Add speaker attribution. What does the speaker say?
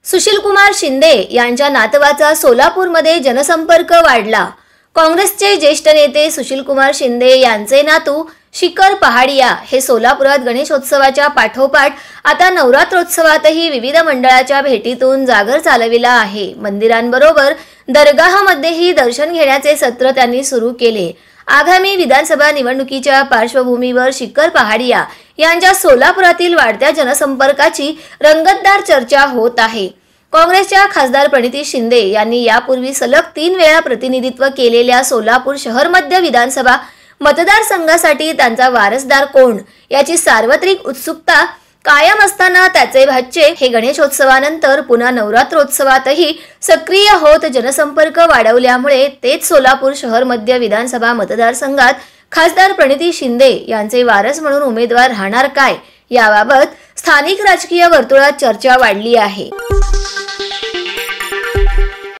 Speaker 1: सुशीलकुमार शिंदे यांच्या नातवाचा सोलापूरमध्ये जनसंपर्क वाढला। काँग्रेसचे ज्येष्ठ नेते सुशीलकुमार शिंदे यांचे नातू शिखर पहाडिया हे सोलापुरात गणेशोत्सवाच्या पाठोपाठ आता नवरात्रोत्सवातही विविध मंडळाच्या भेटीतून जागर चालविला आहे। मंदिरांबरोबर दरगाहमध्येही दर्शन घेण्याचे सत्र त्यांनी सुरू केले। आगामी विधानसभा निवडणुकीच्या पार्श्वभूमीवर शिखर पहाडिया यांच्या सोलापुरातील वाढत्या जनसंपर्काची रंगतदार चर्चा होत आहे। काँग्रेसच्या खासदार प्रणिती शिंदे यांनी यापूर्वी सलग 3 वेळा प्रतिनिधित्व केलेल्या सोलापूर शहर मध्य विधानसभा मतदारसंघासाठी त्यांचा वारसदार कोण याची सार्वत्रिक उत्सुकता कायम असताना त्याचे भाचे हे गणेशोत्सवानंतर पुन्हा नवरात्रोत्सवातही सक्रिय होत जनसंपर्क वाढवल्यामुळे तेच सोलापूर शहर मध्य विधानसभा मतदारसंघात खासदार प्रणिती शिंदे यांचे वारस म्हणून उमेदवार राहणार काय याबाबत स्थानिक राजकीय वर्तुळात चर्चा वाढली आहे।